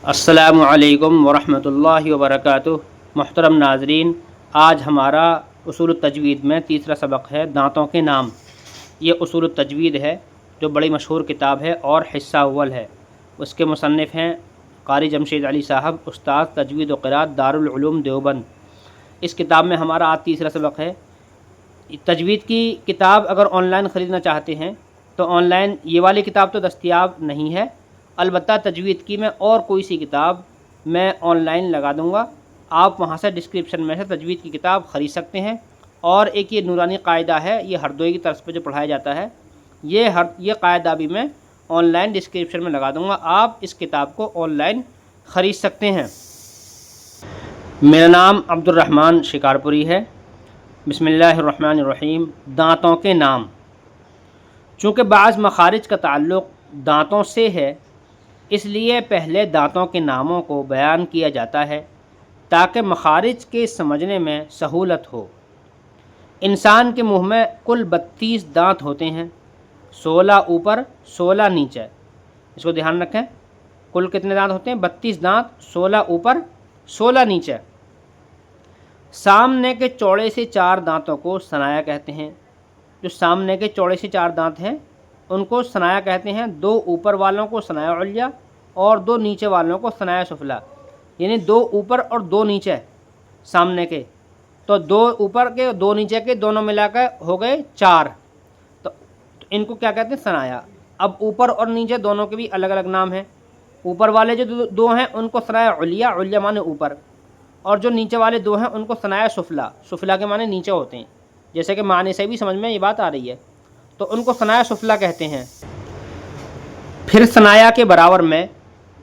السلام علیکم ورحمۃ اللہ وبرکاتہ۔ محترم ناظرین، آج ہمارا اصول التجوید میں تیسرا سبق ہے دانتوں کے نام۔ یہ اصول التجوید ہے جو بڑی مشہور کتاب ہے اور حصہ اول ہے۔ اس کے مصنف ہیں قاری جمشید علی صاحب، استاد تجوید و قراءت دارالعلوم دیوبند۔ اس کتاب میں ہمارا آج تیسرا سبق ہے۔ تجوید کی کتاب اگر آن لائن خریدنا چاہتے ہیں تو آن لائن یہ والی کتاب تو دستیاب نہیں ہے، البتہ تجوید کی میں اور کوئی سی کتاب میں آن لائن لگا دوں گا، آپ وہاں سے ڈسکرپشن میں سے تجوید کی کتاب خرید سکتے ہیں۔ اور ایک یہ نورانی قاعدہ ہے، یہ ہردوئی کی طرز پہ جو پڑھایا جاتا ہے، یہ قاعدہ بھی میں آن لائن ڈسکرپشن میں لگا دوں گا، آپ اس کتاب کو آن لائن خرید سکتے ہیں۔ میرا نام عبد الرحمن شکارپوری ہے۔ بسم اللہ الرحمن الرحیم۔ دانتوں کے نام۔ چونکہ بعض مخارج کا تعلق دانتوں سے ہے، اس لیے پہلے دانتوں کے ناموں کو بیان کیا جاتا ہے تاکہ مخارج کے سمجھنے میں سہولت ہو۔ انسان کے منہ میں کل 32 دانت ہوتے ہیں، 16 اوپر 16 نیچے۔ اس کو دھیان رکھیں، کل کتنے دانت ہوتے ہیں؟ 32 دانت، 16 اوپر 16 نیچے۔ سامنے کے چوڑے سے 4 دانتوں کو ثنایا کہتے ہیں۔ جو سامنے کے چوڑے سے 4 دانت ہیں ان کو ثنایا کہتے ہیں۔ 2 اوپر والوں کو ثنایا علیہ اور 2 نیچے والوں کو ثنایا سفلی، یعنی 2 اوپر اور 2 نیچے سامنے کے، تو 2 اوپر کے 2 نیچے کے دونوں ملا کے ہو گئے 4، تو ان کو کیا کہتے ہیں؟ ثنایا۔ اب اوپر اور نیچے دونوں کے بھی الگ الگ نام ہیں۔ اوپر والے جو 2 ہیں ان کو ثنایا علیہ، علیہ معنی اوپر، اور جو نیچے والے 2 ہیں ان کو ثنایا سفلی، سفلی کے معنی نیچے ہوتے ہیں، جیسے کہ معنی سے بھی سمجھ میں یہ بات آ رہی ہے، تو ان کو ثنایا سفلی کہتے ہیں۔ پھر ثنایا کے برابر میں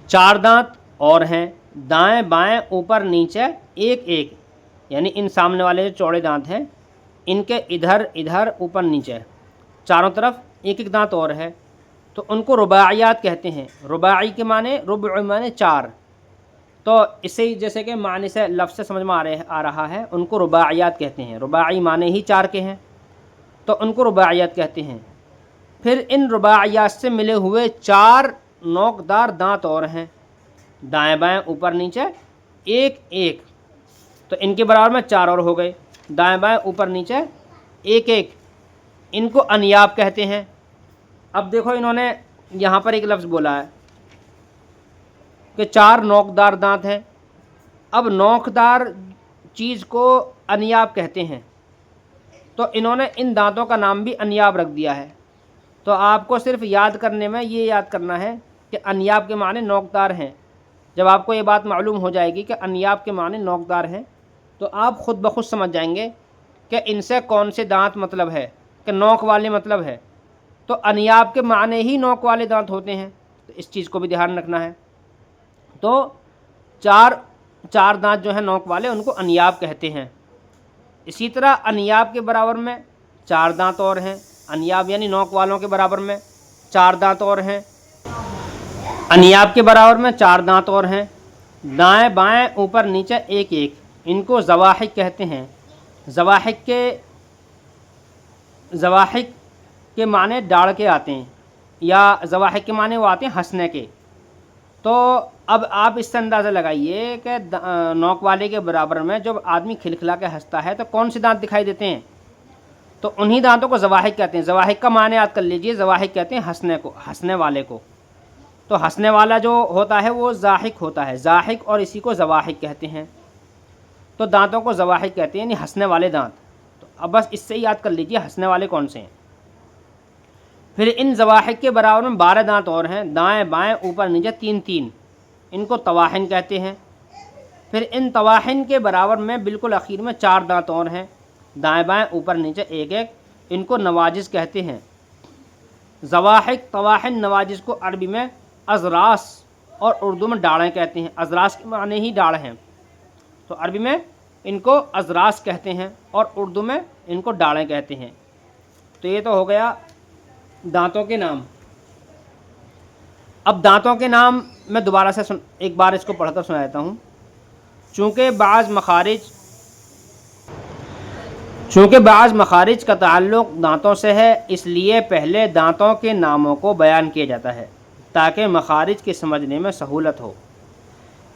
4 دانت اور ہیں، دائیں بائیں اوپر نیچے ایک ایک، یعنی ان سامنے والے جو چوڑے دانت ہیں ان کے ادھر ادھر اوپر نیچے چاروں طرف ایک ایک دانت اور ہے، تو ان کو رباعیات کہتے ہیں۔ رباعی کے معنی ربع معنی 4، تو اس سے جیسے کہ معنی سے لفظ سے سمجھ میں آ رہا ہے، ان کو رباعیات کہتے ہیں۔ رباعی معنی ہی 4 کے ہیں تو ان کو رباعیات کہتے ہیں۔ پھر ان رباعیات سے ملے ہوئے 4 نوکدار دانت اور ہیں، دائیں بائیں اوپر نیچے ایک ایک، تو ان کے برابر میں 4 اور ہو گئے، دائیں بائیں اوپر نیچے ایک ایک، ان کو انیاب کہتے ہیں۔ اب دیکھو انہوں نے یہاں پر ایک لفظ بولا ہے کہ 4 نوکدار دانت ہیں، اب نوکدار چیز کو انیاب کہتے ہیں، تو انہوں نے ان دانتوں کا نام بھی انیاب رکھ دیا ہے۔ تو آپ کو صرف یاد کرنے میں یہ یاد کرنا ہے کہ انیاب کے معنی نوکدار ہیں۔ جب آپ کو یہ بات معلوم ہو جائے گی کہ انیاب کے معنی نوکدار ہیں تو آپ خود بخود سمجھ جائیں گے کہ ان سے کون سے دانت مطلب ہے، کہ نوک والے مطلب ہے، تو انیاب کے معنی ہی نوک والے دانت ہوتے ہیں، تو اس چیز کو بھی دھیان رکھنا ہے۔ تو 4 دانت جو ہیں نوک والے ان کو انیاب کہتے ہیں۔ اسی طرح انیاب کے برابر میں 4 دانت اور ہیں، انیاب یعنی نوک والوں کے برابر میں 4 دانت اور ہیں، انیاب کے برابر میں 4 دانت اور ہیں، دائیں بائیں اوپر نیچے ایک ایک، ان کو زواحق کہتے ہیں۔ زواحق کے معنی ڈاڑھ کے آتے ہیں، یا زواحق کے معنی وہ آتے ہیں ہنسنے کے۔ تو اب آپ اس سے اندازہ لگائیے کہ نوک والے کے برابر میں جب آدمی کھلکھلا کے ہنستا ہے تو کون سے دانت دکھائی دیتے ہیں؟ تو انہی دانتوں کو زواحق کہتے ہیں۔ زواحق کا معنی یاد کر لیجئے، زواحق کہتے ہیں ہنسنے کو، ہنسنے والے کو۔ تو ہنسنے والا جو ہوتا ہے وہ زاحق ہوتا ہے، زاحق، اور اسی کو زواحق کہتے ہیں۔ تو دانتوں کو زواحق کہتے ہیں، یعنی ہنسنے والے دانت۔ تو اب بس اس سے یاد کر لیجئے ہنسنے والے کون سے ہیں۔ پھر ان زواحق کے برابر میں 12 دانت اور ہیں، دائیں بائیں اوپر نیچے 3 3، ان کو طواحن کہتے ہیں۔ پھر ان طواحن کے برابر میں بالکل اخیر میں 4 دانت اور ہیں، دائیں بائیں اوپر نیچے ایک ایک، ان کو نواجز کہتے ہیں۔ زواحق، طواحن، نواجز کو عربی میں اضراس اور اردو میں ڈاڑیں کہتے ہیں۔ اضراس کے معنی ہی ڈاڑھ ہیں، تو عربی میں ان کو اضراس کہتے ہیں اور اردو میں ان کو ڈاڑیں کہتے ہیں۔ تو یہ تو ہو گیا دانتوں کے نام۔ اب دانتوں کے نام میں دوبارہ سے ایک بار اس کو پڑھ کر سنا دیتا ہوں۔ چونکہ بعض مخارج کا تعلق دانتوں سے ہے، اس لیے پہلے دانتوں کے ناموں کو بیان کیا جاتا ہے تاکہ مخارج کے سمجھنے میں سہولت ہو۔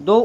2